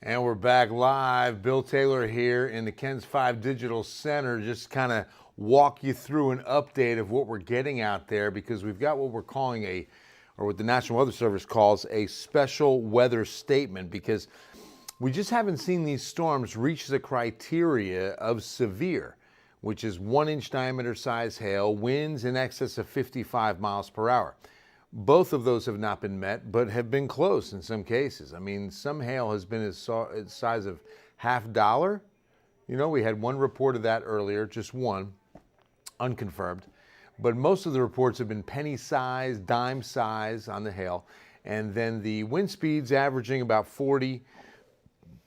And we're back live. Bill Taylor here in the Ken's 5 Digital Center, just kind of walk you through an update of what we're getting out there, because we've got what we're calling or what the National Weather Service calls a special weather statement, because we just haven't seen these storms reach the criteria of severe, which is 1-inch diameter size hail, winds in excess of 55 miles per hour. Both of those have not been met, but have been close in some cases. I mean, some hail has been as size of $50. You know, we had one report of that earlier, just one, unconfirmed. But most of the reports have been penny size, dime size on the hail. And then the wind speeds averaging about 40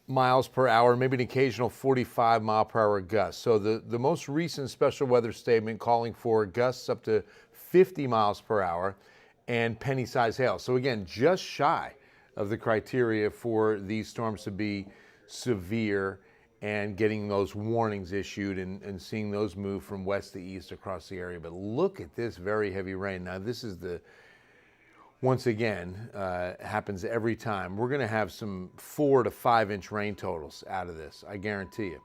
miles per hour, maybe an occasional 45 mile per hour gust. So the most recent special weather statement calling for gusts up to 50 miles per hour and penny-sized hail. So again, just shy of the criteria for these storms to be severe and getting those warnings issued and seeing those move from west to east across the area. But look at this very heavy rain. Now this is once again, happens every time. We're gonna have some 4 to 5 inch rain totals out of this, I guarantee you,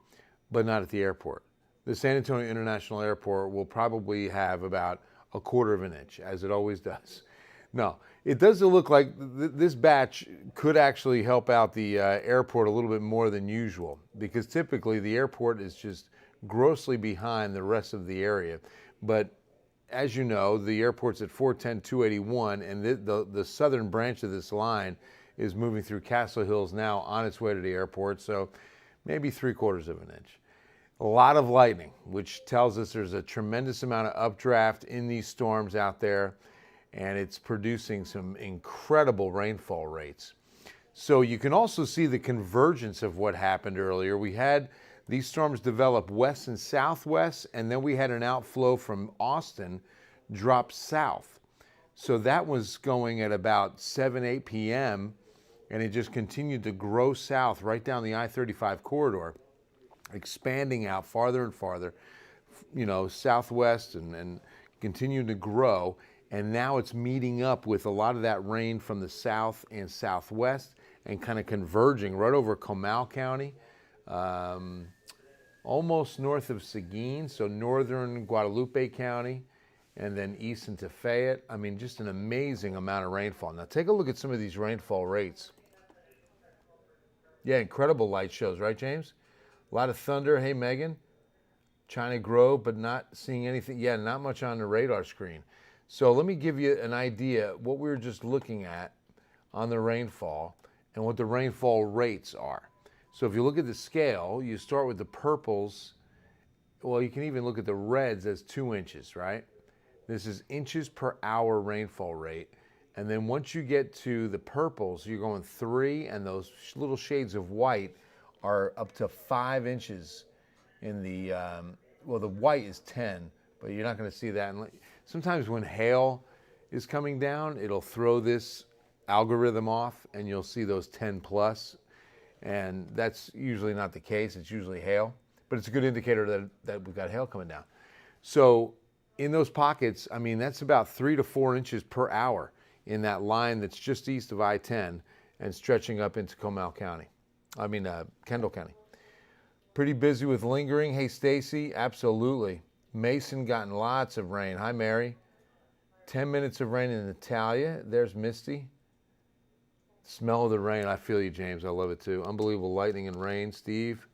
but not at the airport. The San Antonio International Airport will probably have about 1/4 of an inch, as it always does. No, it does look like this batch could actually help out the airport a little bit more than usual, because typically the airport is just grossly behind the rest of the area. But as you know, the airport's at 410-281, and the southern branch of this line is moving through Castle Hills now on its way to the airport, so maybe 3/4 of an inch. A lot of lightning, which tells us there's a tremendous amount of updraft in these storms out there, and it's producing some incredible rainfall rates. So you can also see the convergence of what happened earlier. We had these storms develop west and southwest, and then we had an outflow from Austin drop south. So that was going at about 7, 8 p.m., and it just continued to grow south right down the I-35 corridor, expanding out farther and farther, you know, southwest and continuing to grow. And now it's meeting up with a lot of that rain from the south and southwest and kind of converging right over Comal County, almost north of Seguin, so northern Guadalupe County, and then east into Fayette. I mean, just an amazing amount of rainfall. Now take a look at some of these rainfall rates. Yeah, incredible light shows, right, James? A lot of thunder. Hey, Megan. China Grove, but not seeing anything. Yeah, not much on the radar screen. So let me give you an idea what we were just looking at on the rainfall and what the rainfall rates are. So if you look at the scale, you start with the purples. Well, you can even look at the reds as 2 inches, right? This is inches per hour rainfall rate. And then once you get to the purples, you're going 3, and those little shades of white are up to 5 inches in the, well, the white is 10, but you're not going to see that. Sometimes when hail is coming down, it'll throw this algorithm off, and you'll see those 10 plus, and that's usually not the case. It's usually hail, but it's a good indicator that we've got hail coming down. So in those pockets, I mean, that's about 3 to 4 inches per hour in that line that's just east of I-10 and stretching up into Kendall County. Pretty busy with lingering. Hey, Stacy, absolutely. Mason gotten lots of rain. Hi, Mary. 10 minutes of rain in Natalia. There's Misty. Smell of the rain. I feel you, James. I love it too. Unbelievable lightning and rain. Steve.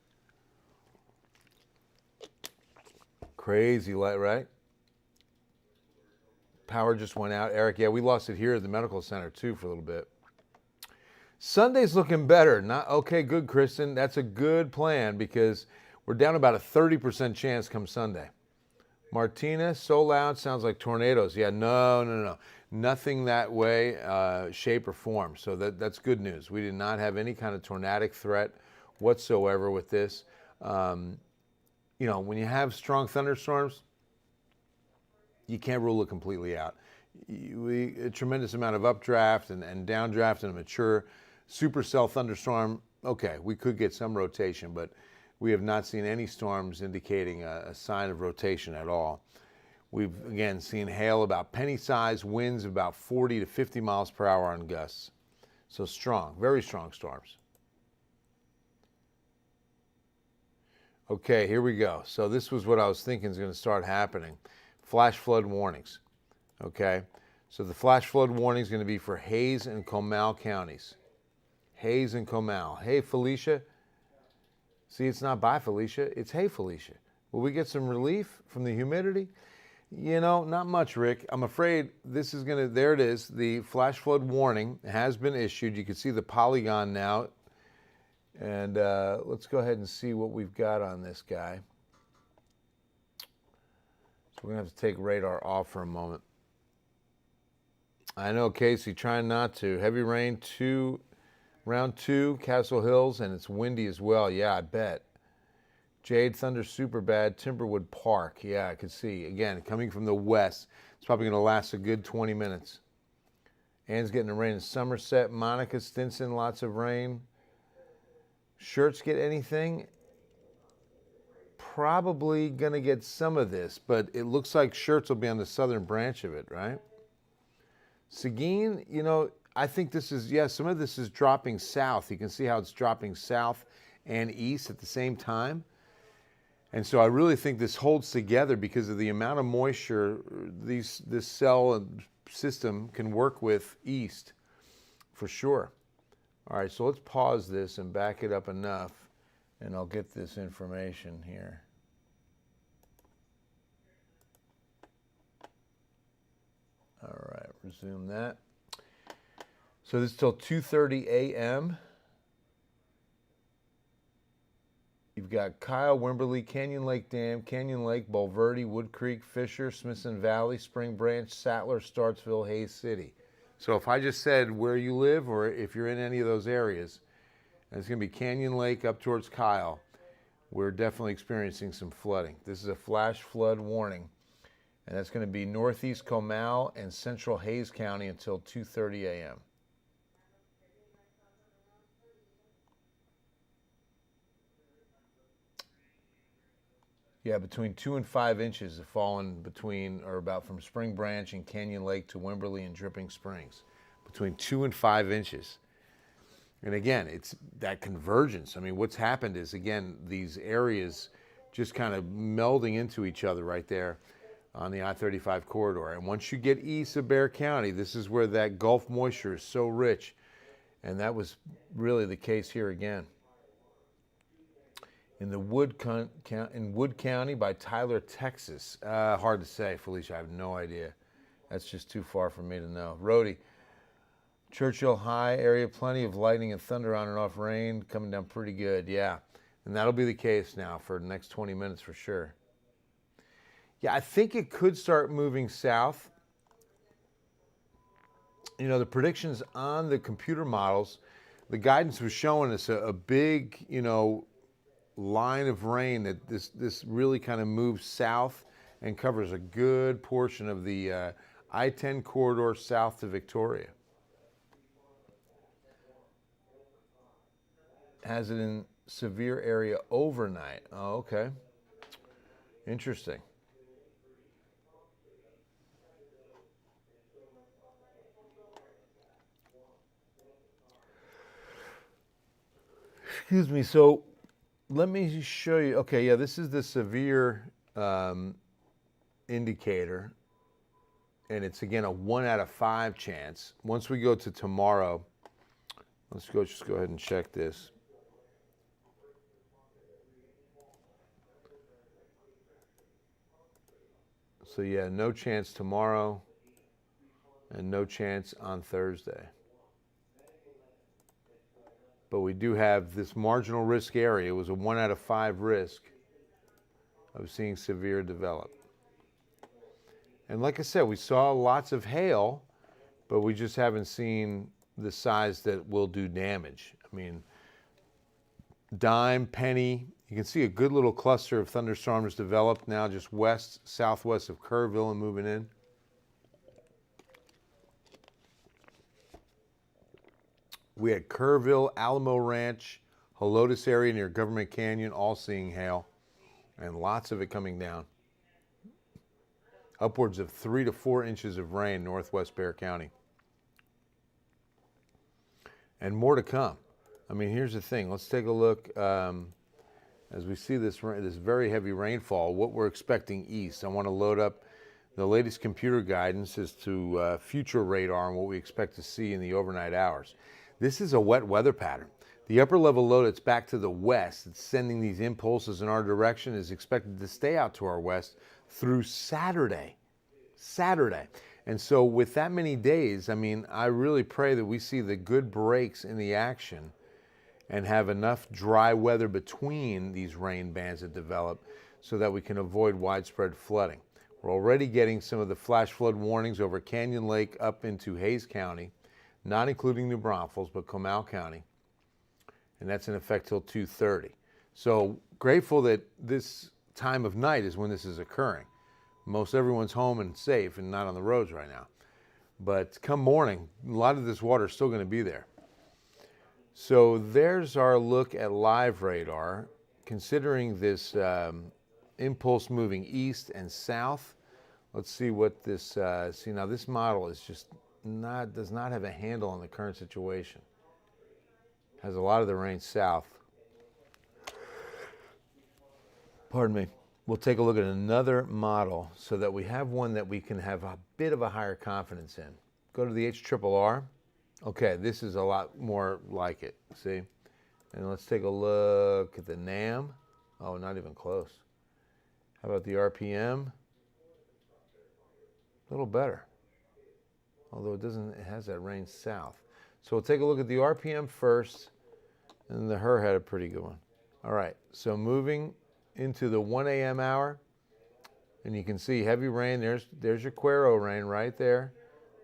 Crazy light, right? Power just went out. Eric, yeah, we lost it here at the medical center too for a little bit. Sunday's looking better. Not okay, good, Kristen. That's a good plan, because we're down about a 30% chance come Sunday. Martina, so loud, sounds like tornadoes. Yeah, no. Nothing that way, shape, or form. So that's good news. We did not have any kind of tornadic threat whatsoever with this. You know, when you have strong thunderstorms, you can't rule it completely out. A tremendous amount of updraft and downdraft and a mature supercell thunderstorm. Okay, we could get some rotation, but we have not seen any storms indicating a sign of rotation at all. We've, again, seen hail about penny-sized, winds about 40 to 50 miles per hour on gusts. So strong, very strong storms. Okay, here we go. So this was what I was thinking is going to start happening. Flash flood warnings. Okay, so the flash flood warning is going to be for Hays and Comal counties. Hays and Comal. Hey, Felicia. See, it's not bye, Felicia. It's hey, Felicia. Will we get some relief from the humidity? You know, not much, Rick. I'm afraid this is going to, there it is. The flash flood warning has been issued. You can see the polygon now. And let's go ahead and see what we've got on this guy. So we're going to have to take radar off for a moment. I know, Casey, trying not to. Heavy rain, round 2, Castle Hills, and it's windy as well. Yeah, I bet. Jade, thunder super bad. Timberwood Park. Yeah, I can see. Again, coming from the west. It's probably going to last a good 20 minutes. Ann's getting the rain in Somerset. Monica, Stinson, lots of rain. Shirts get anything? Probably going to get some of this, but it looks like Shirts will be on the southern branch of it, right? Seguin, you know, I think this is, yeah, some of this is dropping south. You can see how it's dropping south and east at the same time. And so I really think this holds together because of the amount of moisture this cell and system can work with east, for sure. All right, so let's pause this and back it up enough, and I'll get this information here. All right, resume that. So this is till 2:30 a.m. You've got Kyle, Wimberley, Canyon Lake Dam, Canyon Lake, Bulverde, Wood Creek, Fisher, Smithson Valley, Spring Branch, Sattler, Startsville, Hays City. So if I just said where you live or if you're in any of those areas, and it's going to be Canyon Lake up towards Kyle, we're definitely experiencing some flooding. This is a flash flood warning, and that's going to be northeast Comal and central Hays County until 2:30 a.m. Yeah, between 2 and 5 inches have fallen between, or about from Spring Branch and Canyon Lake to Wimberley and Dripping Springs. Between 2 and 5 inches. And again, it's that convergence. I mean, what's happened is, again, these areas just kind of melding into each other right there on the I-35 corridor. And once you get east of Bexar County, this is where that Gulf moisture is so rich. And that was really the case here again. In Wood County by Tyler, Texas. Hard to say, Felicia. I have no idea. That's just too far for me to know. Rhodey, Churchill High area, plenty of lightning and thunder on and off rain, coming down pretty good. Yeah, and that'll be the case now for the next 20 minutes for sure. Yeah, I think it could start moving south. You know, the predictions on the computer models, the guidance was showing us a big, you know, line of rain that this really kind of moves south and covers a good portion of the I-10 corridor south to Victoria. Has it in severe area overnight. Oh, okay. Interesting. Excuse me. So let me show you. Okay, yeah, this is the severe indicator. And it's, again, a 1 out of 5 chance. Once we go to tomorrow, let's just go ahead and check this. So, yeah, no chance tomorrow and no chance on Thursday. But we do have this marginal risk area. It was a 1 out of 5 risk of seeing severe develop. And like I said, we saw lots of hail, but we just haven't seen the size that will do damage. I mean, dime, penny, you can see a good little cluster of thunderstorms developed now just southwest of Kerrville and moving in. We had Kerrville, Alamo Ranch, Helotes area near Government Canyon, all seeing hail, and lots of it coming down. Upwards of 3 to 4 inches of rain northwest Bexar County. And more to come. I mean, here's the thing. Let's take a look. as we see this very heavy rainfall, what we're expecting east. I want to load up the latest computer guidance as to future radar and what we expect to see in the overnight hours. This is a wet weather pattern. The upper level low that's back to the west, it's sending these impulses in our direction, is expected to stay out to our west through Saturday. And so with that many days, I mean, I really pray that we see the good breaks in the action and have enough dry weather between these rain bands that develop so that we can avoid widespread flooding. We're already getting some of the flash flood warnings over Canyon Lake up into Hays County, not including New Braunfels, but Comal County. And that's in effect till 2:30. So grateful that this time of night is when this is occurring. Most everyone's home and safe and not on the roads right now. But come morning, a lot of this water is still going to be there. So there's our look at live radar. Considering this impulse moving east and south, let's see what this, see now this model is just does not have a handle on the current situation. Has a lot of the rain south. Pardon me. We'll take a look at another model so that we have one that we can have a bit of a higher confidence in. Go to the HRRR. Okay, this is a lot more like it, see? And let's take a look at the NAM. Oh, not even close. How about the RPM? A little better. Although it has that rain south. So we'll take a look at the RPM first, and the HRRR had a pretty good one. All right, so moving into the 1 a.m. hour, and you can see heavy rain. There's your Cuero rain right there.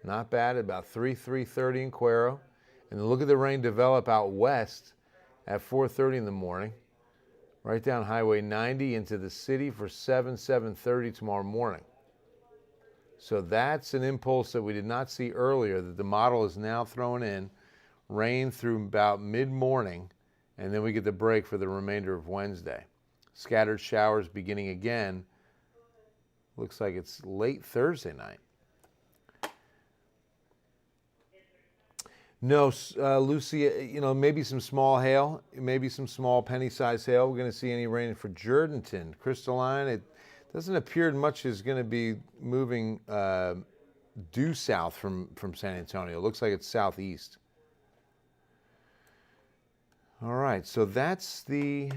Not bad, about 3:30 in Cuero. And then look at the rain develop out west at 4:30 in the morning, right down Highway 90 into the city for 7:30 tomorrow morning. So that's an impulse that we did not see earlier that the model is now throwing in. Rain through about mid-morning, and then we get the break for the remainder of Wednesday. Scattered showers beginning again. Looks like it's late Thursday night. No, Lucy, maybe some small hail, maybe some small penny-sized hail. We're going to see any rain for Jourdanton. Crystalline, it doesn't appear much is going to be moving due south from San Antonio. It looks like it's southeast. All right, so that's the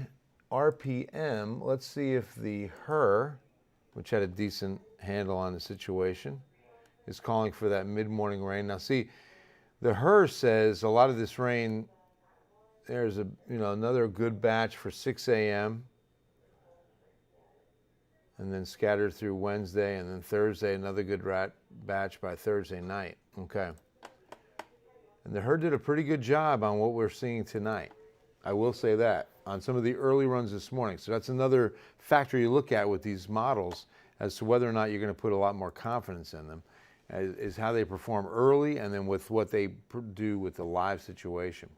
RPM. Let's see if the HRRR, which had a decent handle on the situation, is calling for that mid-morning rain. Now see, the HRRR says a lot of this rain, there's another good batch for 6 a.m. and then scattered through Wednesday, and then Thursday, another good batch by Thursday night. Okay. And the HRRR did a pretty good job on what we're seeing tonight. I will say that, on some of the early runs this morning. So that's another factor you look at with these models as to whether or not you're going to put a lot more confidence in them, is how they perform early and then with what they do with the live situation.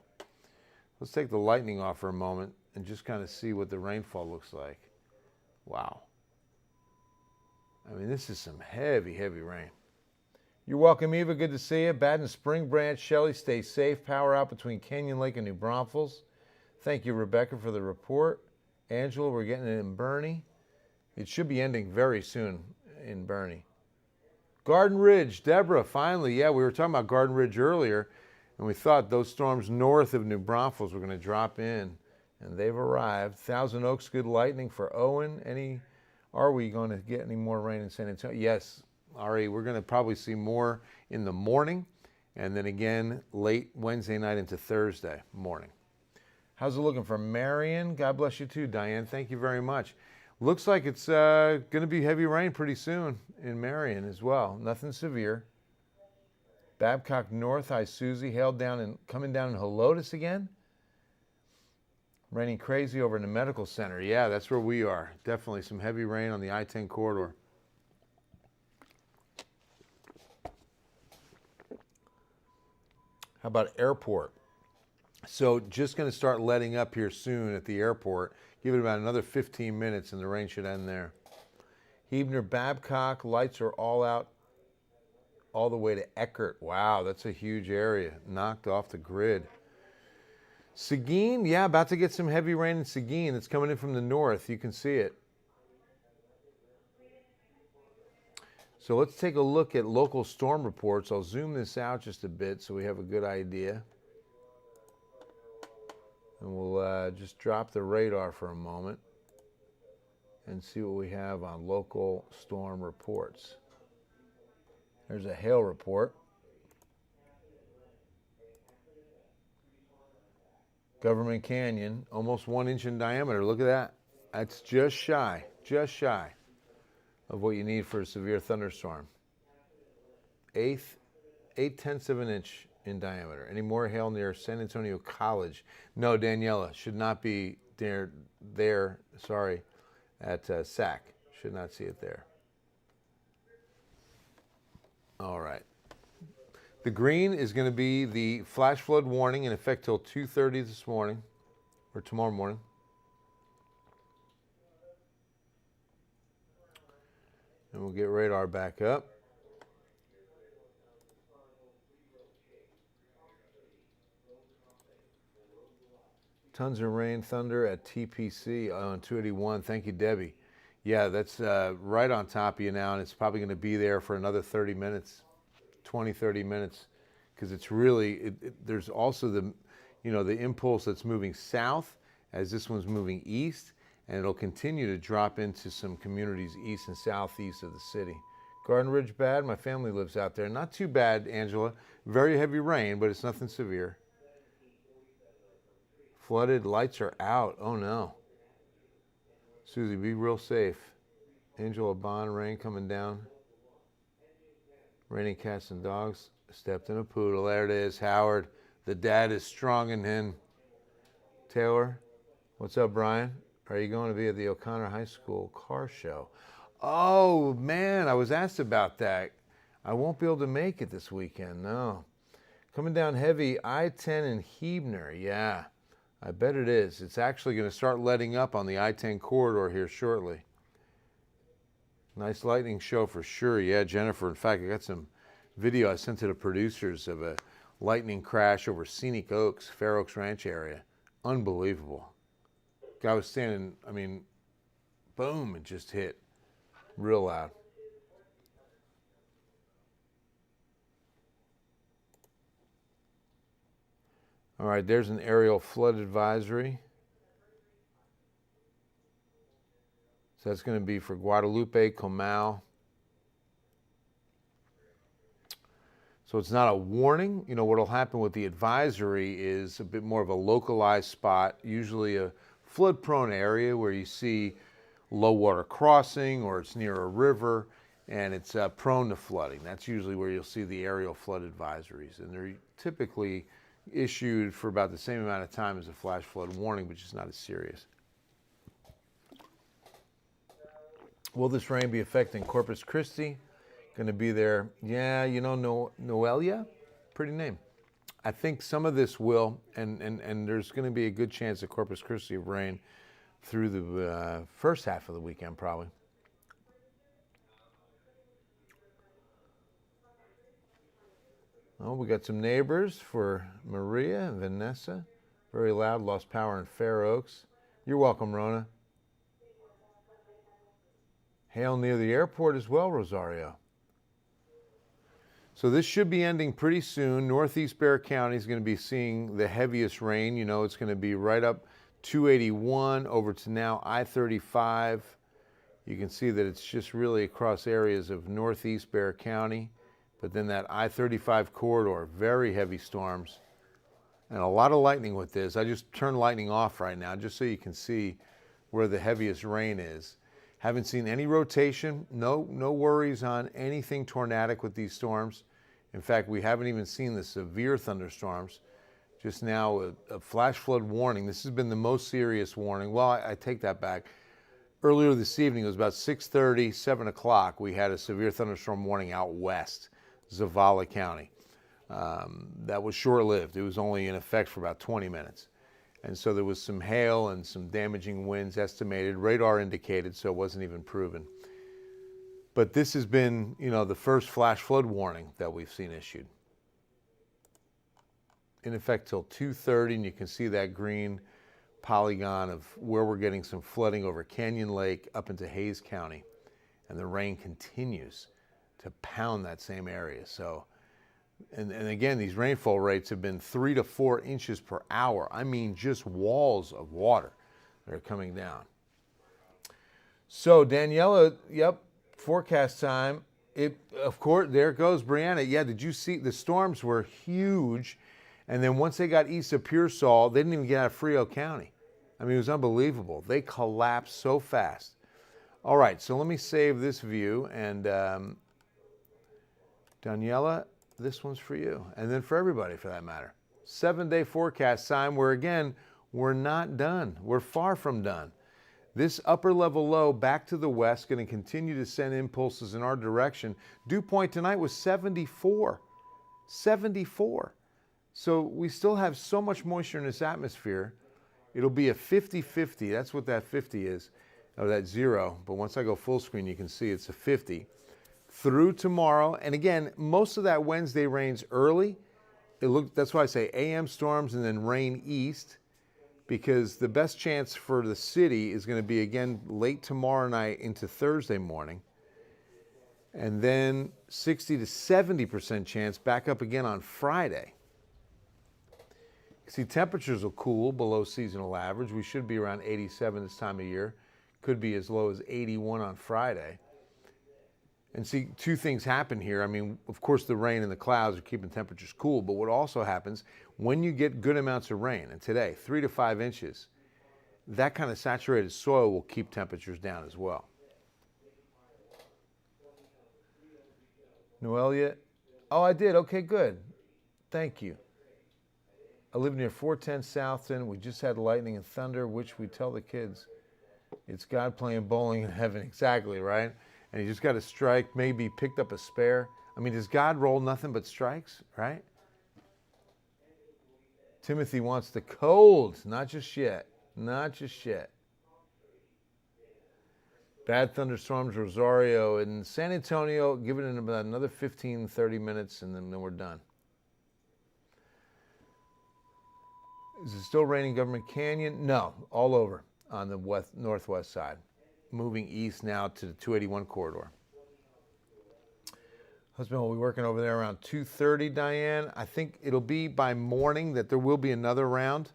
Let's take the lightning off for a moment and just kind of see what the rainfall looks like. Wow. I mean, this is some heavy, heavy rain. You're welcome, Eva. Good to see you. Baden Spring Branch, Shelley, stay safe. Power out between Canyon Lake and New Braunfels. Thank you, Rebecca, for the report. Angela, we're getting it in Bernie. It should be ending very soon in Bernie. Garden Ridge, Deborah, finally. Yeah, we were talking about Garden Ridge earlier, and we thought those storms north of New Braunfels were going to drop in, and they've arrived. Thousand Oaks, good lightning for Owen. Are we going to get any more rain in San Antonio? Yes, Ari, we're going to probably see more in the morning, and then again late Wednesday night into Thursday morning. How's it looking for Marion? God bless you too, Diane. Thank you very much. Looks like it's going to be heavy rain pretty soon in Marion as well. Nothing severe. Babcock North, hi Susie, coming down in Helotes again. Raining crazy over in the medical center. Yeah, that's where we are. Definitely some heavy rain on the I-10 corridor. How about airport? So just going to start letting up here soon at the airport. Give it about another 15 minutes and the rain should end there. Huebner, Babcock, lights are all out all the way to Eckert. Wow, that's a huge area. Knocked off the grid. Seguin, yeah, about to get some heavy rain in Seguin. It's coming in from the north. You can see it. So let's take a look at local storm reports. I'll zoom this out just a bit so we have a good idea. And we'll just drop the radar for a moment and see what we have on local storm reports. There's a hail report. Government Canyon, almost 1 inch in diameter. Look at that. That's just shy of what you need for a severe thunderstorm. 8/10 of an inch in diameter. Any more hail near San Antonio College? No, Daniela, should not be there at SAC. Should not see it there. All right. The green is going to be the flash flood warning in effect till 2:30 this morning, or tomorrow morning. And we'll get radar back up. Tons of rain, thunder at TPC on 281. Thank you, Debbie. Yeah, that's right on top of you now, and it's probably going to be there for another 30 minutes. 20, 30 minutes, because it's really, there's also the impulse that's moving south as this one's moving east, and it'll continue to drop into some communities east and southeast of the city. Garden Ridge bad? My family lives out there. Not too bad, Angela. Very heavy rain, but it's nothing severe. Flooded, lights are out. Oh no. Susie, be real safe. Angela Bond, rain coming down. Raining cats and dogs. Stepped in a poodle. There it is. Howard. The dad is strong and in. Taylor. What's up, Brian? Are you going to be at the O'Connor High School car show? Oh, man. I was asked about that. I won't be able to make it this weekend. No. Coming down heavy. I-10 in Huebner. Yeah. I bet it is. It's actually going to start letting up on the I-10 corridor here shortly. Nice lightning show for sure. Yeah, Jennifer. In fact, I got some video I sent to the producers of a lightning crash over Scenic Oaks, Fair Oaks Ranch area. Unbelievable. Guy was standing, boom, it just hit real loud. All right, there's an aerial flood advisory. So that's going to be for Guadalupe, Comal. So it's not a warning. What will happen with the advisory is a bit more of a localized spot, usually a flood-prone area where you see low water crossing or it's near a river and it's prone to flooding. That's usually where you'll see the aerial flood advisories. And they're typically issued for about the same amount of time as a flash flood warning, but just not as serious. Will this rain be affecting Corpus Christi? Going to be there. Yeah, Noelia? Pretty name. I think some of this will, and there's going to be a good chance at Corpus Christi of rain through the first half of the weekend, probably. Oh, we got some neighbors for Maria and Vanessa. Very loud, lost power in Fair Oaks. You're welcome, Rona. Hail near the airport as well, Rosario. So this should be ending pretty soon. Northeast Bexar County is going to be seeing the heaviest rain. It's going to be right up 281 over to now I-35. You can see that it's just really across areas of Northeast Bexar County. But then that I-35 corridor, very heavy storms. And a lot of lightning with this. I just turned lightning off right now just so you can see where the heaviest rain is. Haven't seen any rotation, no worries on anything tornadic with these storms. In fact, we haven't even seen the severe thunderstorms. Just now, a flash flood warning. This has been the most serious warning. Well, I take that back. Earlier this evening, it was about 6:30, 7 o'clock, we had a severe thunderstorm warning out west, Zavala County. That was short-lived. It was only in effect for about 20 minutes. And so there was some hail and some damaging winds estimated. Radar indicated, so it wasn't even proven. But this has been, the first flash flood warning that we've seen issued. in effect till 2:30, and you can see that green polygon of where we're getting some flooding over Canyon Lake up into Hayes County, and the rain continues to pound that same area. So, and again, these rainfall rates have been 3 to 4 inches per hour. I mean, just walls of water that are coming down. So Daniela, yep, forecast time. Of course, there goes Brianna. Yeah, did you see the storms were huge, and then once they got east of Pearsall, they didn't even get out of Frio County. I mean, it was unbelievable. They collapsed so fast. All right, so let me save this view, and Daniela, this one's for you, and then for everybody for that matter. 7-day forecast time where, again, we're not done. We're far from done. This upper level low back to the west going to continue to send impulses in our direction. Dew point tonight was 74. 74. So we still have so much moisture in this atmosphere. It'll be a 50-50. That's what that 50 is, or that 0. But once I go full screen, you can see it's a 50. Through tomorrow, and again, most of that Wednesday rain's early. That's why I say AM storms and then rain east, because the best chance for the city is going to be, again, late tomorrow night into Thursday morning. And then 60 to 70% chance back up again on Friday. See, temperatures will cool below seasonal average. We should be around 87 this time of year. Could be as low as 81 on Friday. And see, two things happen here. I mean, of course, the rain and the clouds are keeping temperatures cool, but what also happens when you get good amounts of rain, and today, 3 to 5 inches, that kind of saturated soil will keep temperatures down as well. Noelia? Oh, I did. Okay, good. Thank you. I live near 410 Southton. We just had lightning and thunder, which we tell the kids it's God playing bowling in heaven. Exactly, right? And he just got a strike, maybe picked up a spare. I mean, does God roll nothing but strikes, right? Timothy wants the cold. Not just yet. Not just yet. Bad thunderstorms, Rosario, and San Antonio. Give it in about another 15, 30 minutes, and then we're done. Is it still raining Government Canyon? No, all over on the northwest side. Moving east now to the 281 corridor. Husband will be working over there around 2:30, Diane. I think it'll be by morning that there will be another round.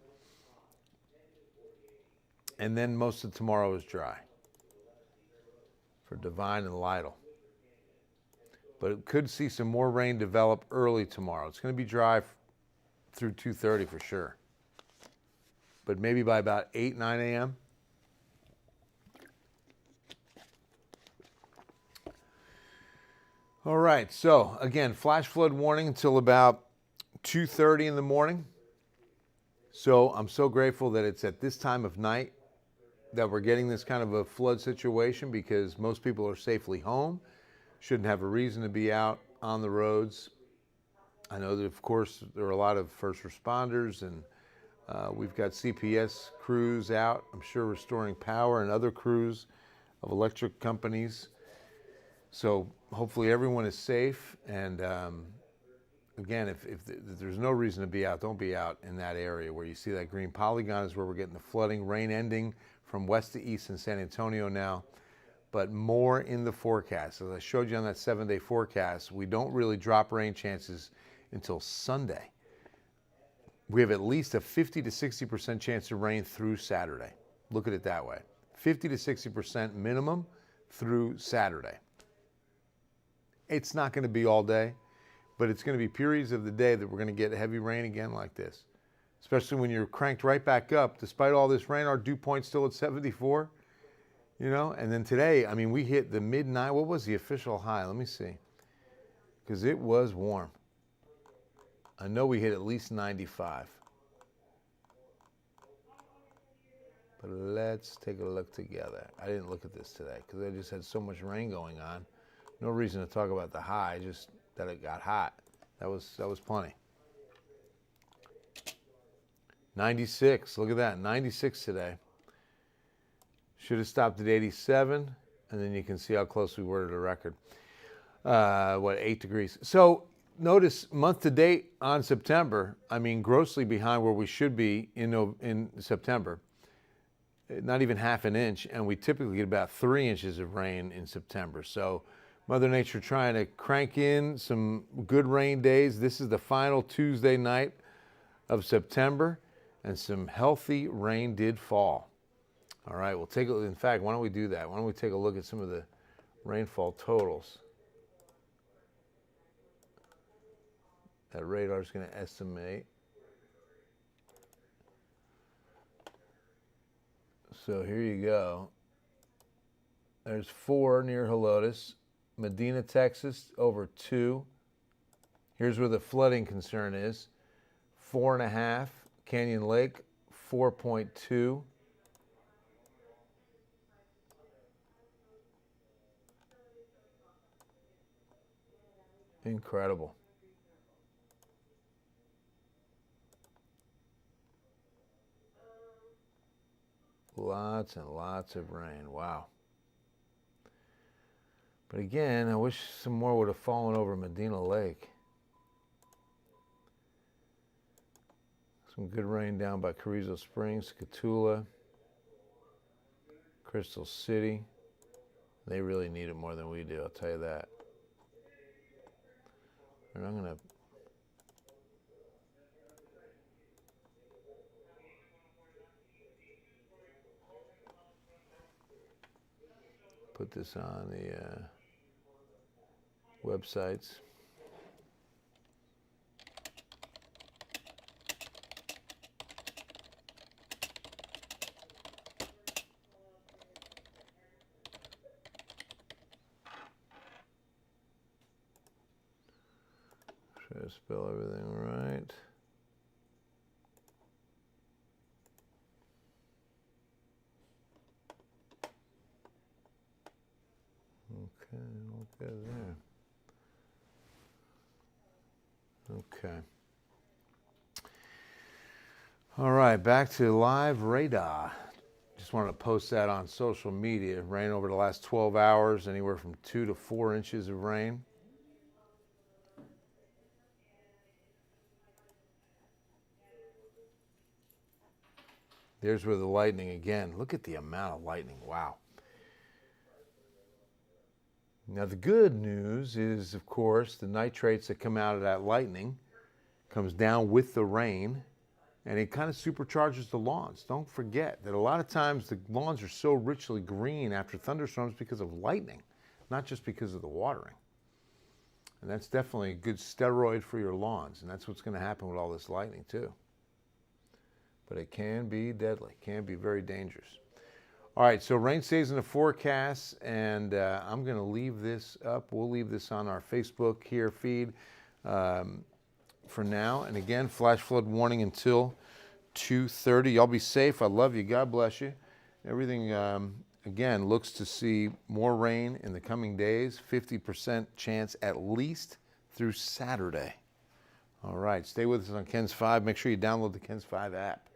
And then most of tomorrow is dry for Divine and Lytle. But it could see some more rain develop early tomorrow. It's going to be dry through 2:30 for sure. But maybe by about 8, 9 a.m. All right, so again, flash flood warning until about 2:30 in the morning. So I'm so grateful that it's at this time of night that we're getting this kind of a flood situation, because most people are safely home, shouldn't have a reason to be out on the roads. I know that, of course, there are a lot of first responders, and we've got CPS crews out, I'm sure, restoring power, and other crews of electric companies. So hopefully everyone is safe, and again, if there's no reason to be out, don't be out in that area where you see that green polygon is where we're getting the flooding. Rain ending from west to east in San Antonio now, but more in the forecast. As I showed you on that 7-day forecast, we don't really drop rain chances until Sunday. We have at least a 50 to 60% chance of rain through Saturday. Look at it that way. 50 to 60% minimum through Saturday. It's not going to be all day, but it's going to be periods of the day that we're going to get heavy rain again like this, especially when you're cranked right back up. Despite all this rain, our dew point's still at 74, you know? And then today, I mean, we hit the midnight. What was the official high? Let me see, because it was warm. I know we hit at least 95. But let's take a look together. I didn't look at this today because I just had so much rain going on. No reason to talk about the high, just that it got hot. That was plenty. 96, look at that, 96 today. Should have stopped at 87, and then you can see how close we were to the record. 8 degrees. So notice month to date on September, I mean, grossly behind where we should be in September. Not even half an inch, and we typically get about 3 inches of rain in September. So Mother Nature trying to crank in some good rain days. This is the final Tuesday night of September, and some healthy rain did fall. All right, we'll take a look. In fact, why don't we do that? Why don't we take a look at some of the rainfall totals? That radar is going to estimate. So here you go. There's 4 near Helotes. Medina, Texas, over 2. Here's where the flooding concern is. 4.5. Canyon Lake, 4.2. Incredible. Lots and lots of rain. Wow. But again, I wish some more would have fallen over Medina Lake. Some good rain down by Carrizo Springs, Cotulla, Crystal City. They really need it more than we do, I'll tell you that. And I'm going to put this on the websites. Try to spell everything right. Okay, okay there. Okay. All right, back to live radar. Just wanted to post that on social media. Rain over the last 12 hours, anywhere from 2 to 4 inches of rain. There's where the lightning again. Look at the amount of lightning. Wow. Now the good news is, of course, the nitrates that come out of that lightning comes down with the rain, and it kind of supercharges the lawns. Don't forget that a lot of times the lawns are so richly green after thunderstorms because of lightning, not just because of the watering. And that's definitely a good steroid for your lawns, and that's what's going to happen with all this lightning too. But it can be deadly, can be very dangerous. All right, so rain stays in the forecast, and I'm going to leave this up. We'll leave this on our Facebook here feed for now. And again, flash flood warning until 2:30. Y'all be safe. I love you. God bless you. Everything, again, looks to see more rain in the coming days, 50% chance at least through Saturday. All right, stay with us on KENS 5. Make sure you download the KENS 5 app.